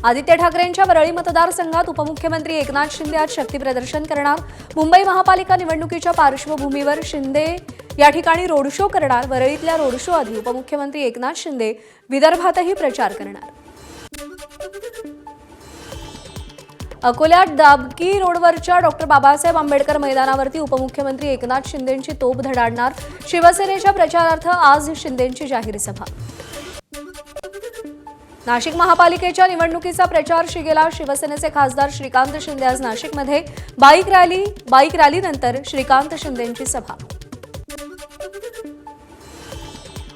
आदित्य ठाकरेंच्या वरळी मतदारसंघात उपमुख्यमंत्री एकनाथ शिंदे आज शक्तीप्रदर्शन करणार। मुंबई महापालिका निवडणुकीच्या पार्श्वभूमीवर शिंदे या ठिकाणी रोड शो करणार। वरळीतल्या रोड शो आधी उपमुख्यमंत्री एकनाथ शिंदे विदर्भातही प्रचार करणार। अकोल्यात दाबकी रोडवरच्या डॉ. बाबासाहेब आंबेडकर मैदानावरती उपमुख्यमंत्री एकनाथ शिंदेंची तोफ धडाडणार। शिवसेनेच्या प्रचारार्थ आज शिंदेंची जाहीर सभा। नाशिक महापालिकेच्या निवडणुकीचा प्रचार शिगेला। शिवसेनेचे खासदार श्रीकांत शिंदे आज नाशिकमध्ये बाईक रॅलीनंतर श्रीकांत शिंदेंची सभा।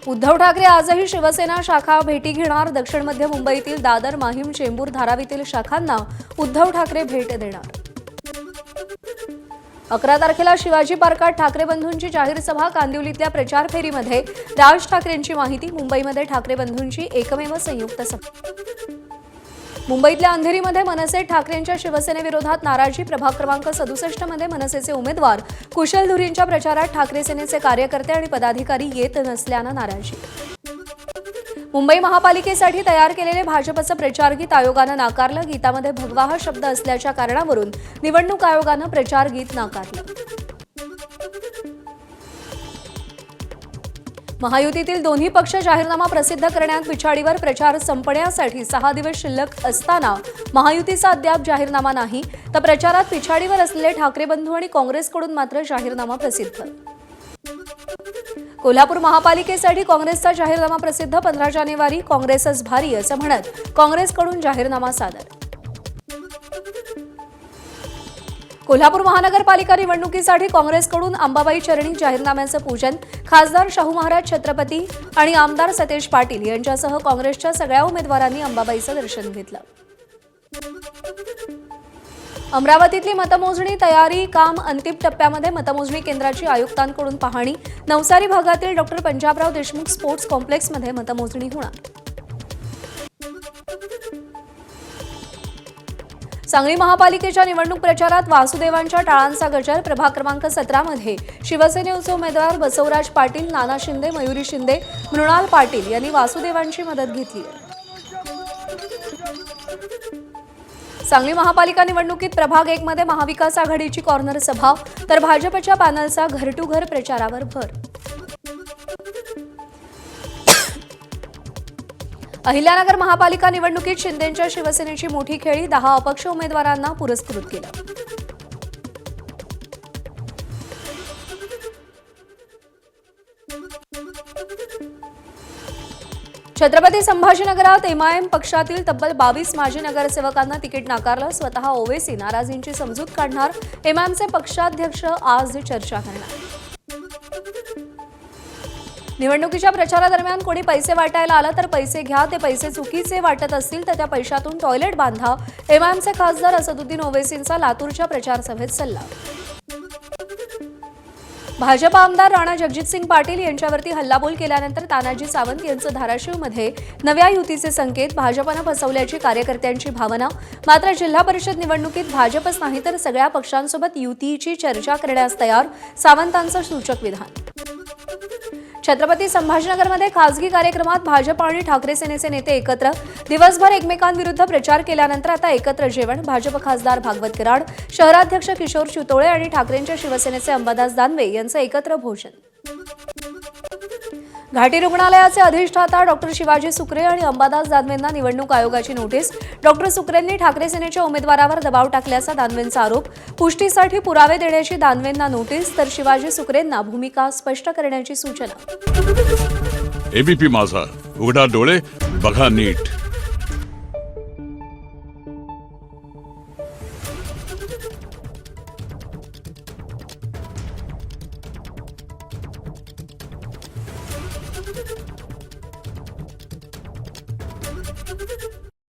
उद्धव ठाकरे आजही शिवसेना शाखा भेटी घेणार। दक्षिण मध्य मुंबईतील दादर, माहीम, चेंबूर, धारावीतील शाखांना उद्धव ठाकरे भेट देणार। 11 तारखेला शिवाजी पार्कात ठाकरे बंधूंची जाहीर सभा। कांदिवलीतल्या प्रचार फेरीमध्ये राज ठाकरेंची माहिती। मुंबईमध्ये ठाकरे बंधूंची एकमेव संयुक्त सभा। मुंबईतल्या अंधेरीमध्ये मनसे ठाकरेंच्या शिवसेनेविरोधात नाराजी। प्रभाग क्रमांक 67 मध्ये मनसेचे उमेदवार कुशल धुरींच्या प्रचारात ठाकरे सेनेचे कार्यकर्ते आणि पदाधिकारी येत नसल्यानं नाराजी। मुंबई महापालिकेसाठी तयार केलेले भाजपचं प्रचार गीत आयोगानं नाकारलं। गीतामध्ये भगवा हा शब्द असल्याच्या कारणावरून निवडणूक आयोगानं प्रचार गीत नाकारलं। महायुतीतील दोन्ही पक्ष जाहीरनामा प्रसिद्ध करण्यात पिछाडीवर। प्रचार संपण्यासाठी 6 दिवस शिल्लक असताना महायुतीचा अद्याप जाहीरनामा नाही, तर प्रचारात पिछाडीवर असलेले ठाकरे बंधू आणि काँग्रेसकडून मात्र जाहीरनामा प्रसिद्ध। कोल्हापूर महापालिकेसाठी काँग्रेसचा जाहीरनामा प्रसिद्ध। 15 जानेवारी काँग्रेसच भारी असं म्हणत काँग्रेसकडून जाहीरनामा सादर। कोल्हापूर महानगरपालिका निवडणुकीसाठी काँग्रेसकडून अंबाबाई चरणी जाहीरनाम्याचं पूजन। खासदार शाहू महाराज छत्रपती आणि आमदार सतेज पाटील यांच्यासह काँग्रेसच्या सगळ्या उमेदवारांनी अंबाबाईचं दर्शन घेतलं। अमरावतीतली मतमोजणी तयारी काम अंतिम टप्प्यामध्ये। मतमोजणी केंद्राची आयुक्तांकडून पाहणी। नवसारी भागातील डॉ. पंजाबराव देशमुख स्पोर्ट्स कॉम्प्लेक्समध्ये मतमोजणी होणार। सांगली महापालिकेच्या निवडणूक प्रचारात वासुदेवांच्या टाळांचा गजर। प्रभाग क्रमांक 17 मध्ये शिवसेनेचे उमेदवार बसवराज पाटील, नाना शिंदे, मयुरी शिंदे, मृणाल पाटील यांनी वासुदेवांची मदत घेतली। सांगली महापालिका निवडणुकीत प्रभाग 1 मध्ये महाविकास आघाडीची कॉर्नर सभा, तर भाजपच्या पॅनलचा घर टू घर प्रचारावर भर। अहिल्यानगर महापालिका निवडणुकीत शिंदेंच्या शिवसेनेची मोठी खेळी। 10 अपक्ष उमेदवारांना पुरस्कृत केलं। छत्रपती संभाजीनगरात एमआयएम पक्षातील तब्बल 22 माजी नगरसेवकांना तिकीट नाकारलं। स्वतः ओवेसी नाराजींची समजूत काढणार। एमआयएमचे पक्षाध्यक्ष आज चर्चा करणार। निवडणुकीच्या प्रचारादरम्यान कोणी पैसे वाटायला आलं तर पैसे घ्या। ते पैसे चुकीचे वाटत असतील तर त्या पैशातून टॉयलेट बांधा। एमआयएमचे खासदार असदुद्दीन ओवेसींचा लातूरच्या प्रचार सभेत सल्ला। भाजप आमदार राणा जगजितसिंग पाटील यांच्यावरती हल्लाबोल केल्यानंतर तानाजी सावंत यांचं धाराशिवमध्ये नव्या युतीचे संकेत। भाजपनं फसवल्याची कार्यकर्त्यांची भावना। मात्र जिल्हा परिषद निवडणुकीत भाजपच नाही तर सगळ्या पक्षांसोबत युतीची चर्चा करण्यास तयार, सावंतांचं सूचक विधान। छत्रपती संभाजीनगरमध्ये खासगी कार्यक्रमात भाजप आणि ठाकरे सेनेचे नेते एकत्र। दिवसभर एकमेकांविरुद्ध प्रचार केल्यानंतर आता एकत्र जेवण। भाजप खासदार भागवत कराड, शहराध्यक्ष किशोर चितोळे आणि ठाकरेंच्या शिवसेनेचे अंबादास दानवे यांचं एकत्र भोजन। घाटी रुग्णालयाचे अधिष्ठाता डॉ. शिवाजी सुकरे आणि अंबादास दानवेंना निवडणूक आयोगाची नोटीस। डॉ. सुकरेंनी ठाकरे सेनेच्या उमेदवारावर दबाव टाकल्याचा दानवेंचा आरोप। पुष्टीसाठी पुरावे देण्याची दानवेंना नोटीस, तर शिवाजी सुकरेंना भूमिका स्पष्ट करण्याची सूचना। एबीपी माझा, उघडा डोळे बघा नीट।